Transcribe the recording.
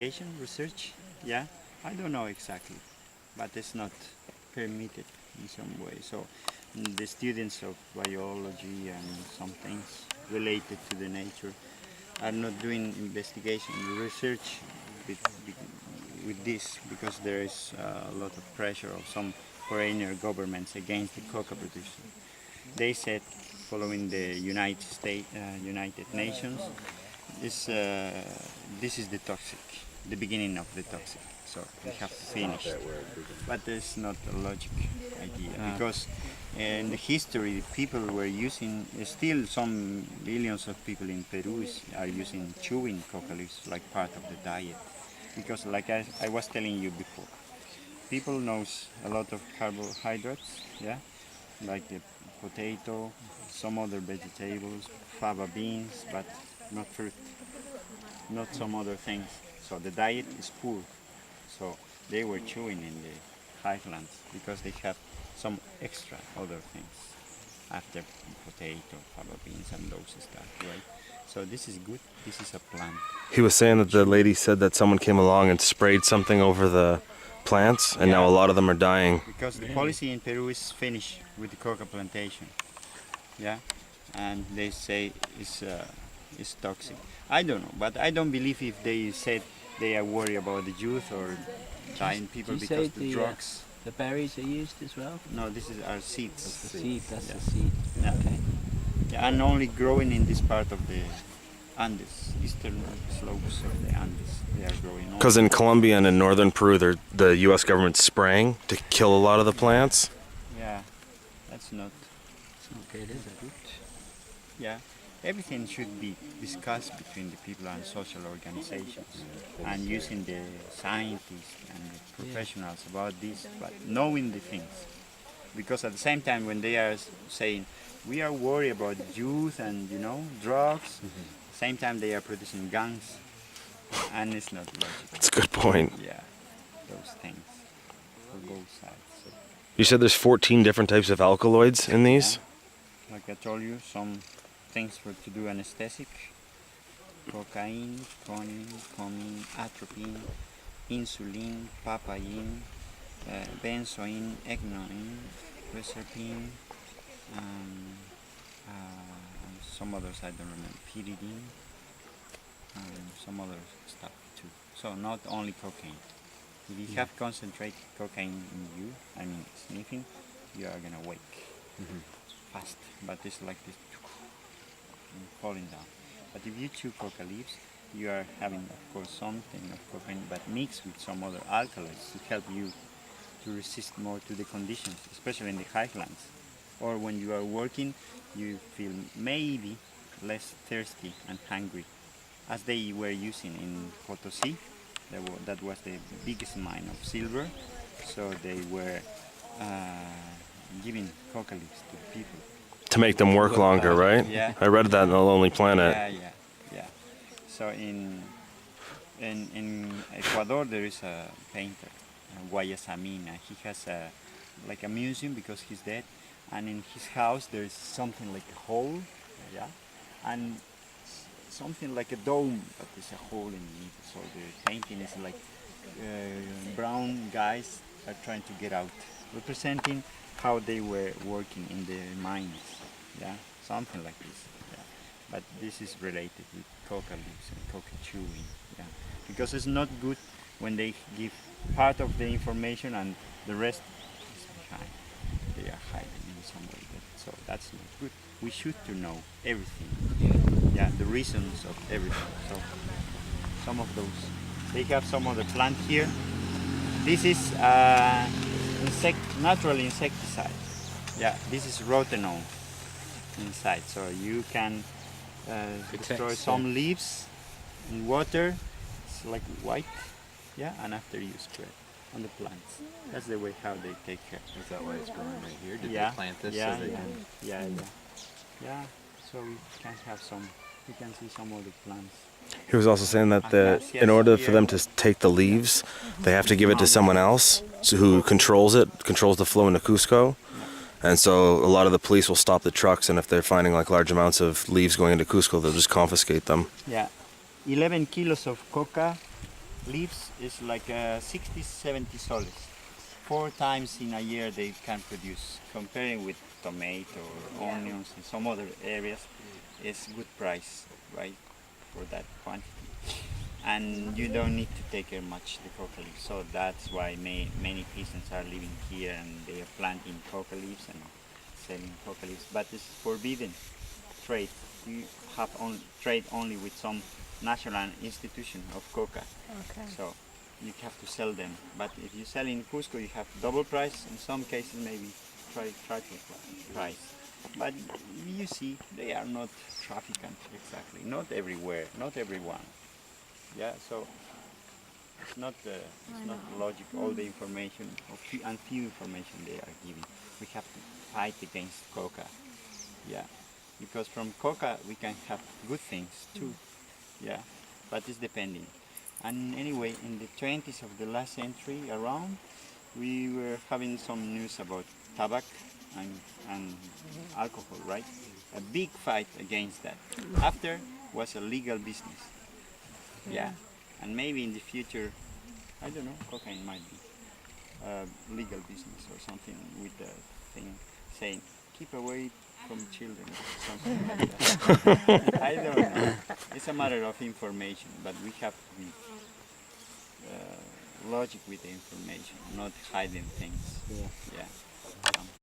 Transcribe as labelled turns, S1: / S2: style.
S1: research, yeah, I don't know exactly, but it's not permitted in some way. So the students of biology and some things related to the nature are not doing investigation research with, with this because there is a lot of pressure of some foreigner governments against the coca production. They said, following the United Nations, this is the toxic, the beginning of the toxic. So we have to finish. But it's not a logic idea because in the history, people were using, still some millions of people in Peru are using chewing coca leaves like part of the diet. Because like I was telling you before, people knows a lot of carbohydrates, yeah, like the potato, some other vegetables, fava beans, but not fruit, not some other things. So the diet is poor. So they were chewing in the highlands because they have some extra other things after potato, fava beans, and those stuff, right? So this is good. This is a plant.
S2: He was saying that the lady said that someone came along and sprayed something over the plants, and now a lot of them are dying.
S1: Because the policy in Peru is finished with the coca plantation, yeah, and they say it's toxic. I don't know, but I don't believe if they said they are worried about the youth or dying people because the drugs.
S3: The berries are used as well?
S1: No, this is our seeds.
S3: That's the seed, that's
S1: yeah.
S3: the seed.
S1: Yeah.
S3: Okay.
S1: Yeah, and only growing in this part of the Andes, eastern slopes of the Andes, they are growing.
S2: Because in Colombia and in northern Peru, the U.S. government's spraying to kill a lot of the plants.
S1: Yeah, that's not.
S3: Okay, it is a good.
S1: Yeah, everything should be discussed between the people and social organizations and using the scientists and the professionals about this, but knowing the things. Because at the same time, when they are saying, we are worried about youth and, drugs, same time they are producing guns, and it's not logical.
S2: That's a good point.
S1: Yeah, those things for both sides. So,
S2: You said there's 14 different types of alkaloids in these?
S1: like I told you, some things to do anesthetic: cocaine, conin, atropine, insulin, papain, benzoin, egnoin, reserpine, and some others I don't remember, pyridine, and some other stuff too. So not only cocaine. If you have concentrated cocaine in you, I mean sniffing, you are gonna wake fast. But it's like this, falling down. But if you chew coca leaves, you are having, of course, something of cocaine, but mixed with some other alkaloids to help you to resist more to the conditions, especially in the highlands. Or when you are working, you feel maybe less thirsty and hungry, as they were using in Potosí. That was the biggest mine of silver, so they were giving coca leaves to people.
S2: To make them work longer, right?
S1: Yeah.
S2: I read that in The Lonely Planet.
S1: Yeah. So in Ecuador there is a painter, Guayasamín, and he has like a museum because he's dead, and in his house there is something like a hole, yeah, and something like a dome, but there's a hole in it. So the painting is like brown guys are trying to get out, representing how they were working in the mines, yeah, something like this, yeah. But this is related with coca leaves and coca chewing, yeah, because it's not good when they give part of the information and the rest is behind. They are hiding in some way, so that's not good. We should to know everything, yeah, the reasons of everything. So some of those, they have some other plant here. This is natural insecticide. Yeah, this is rotenone inside, so you can destroy some leaves in water. It's like white, yeah, and after you spread on the plants. That's the way how they take care.
S4: Is that why it's growing right here? Did
S1: Yeah,
S4: they plant this
S1: yeah,
S4: so they
S1: yeah,
S4: can...
S1: yeah. So we can have some. You can see some of the plants.
S2: He was also saying that in order for them to take the leaves, they have to give it to someone else who controls the flow into Cusco. And so a lot of the police will stop the trucks, and if they're finding like large amounts of leaves going into Cusco, they'll just confiscate them.
S1: Yeah, 11 kilos of coca leaves is like 60, 70 soles. 4 times in a year they can produce. Comparing with tomato or onions in some other areas, it's good price, right, for that quantity. And you don't need to take care much the coca leaves. So that's why many peasants are living here and they are planting coca leaves and selling coca leaves. But it's forbidden trade. You have trade only with some national institution of coca.
S5: Okay.
S1: So you have to sell them. But if you sell in Cusco, you have double price. In some cases, maybe triple price. But you see, they are not trafficant exactly. Not everywhere. Not everyone. Yeah. So it's not logic. All the information or few information they are giving. We have to fight against coca. Yeah. Because from coca we can have good things too. Yeah. But it's depending. And anyway, in the 20s of the last century around, we were having some news about tobacco and alcohol, right? A big fight against that. After was a legal business. Yeah. And maybe in the future, I don't know, cocaine might be legal business or something with the thing saying, keep away from children or something like that. I don't know. It's a matter of information, but we have to be logic with the information, not hiding things. Yeah.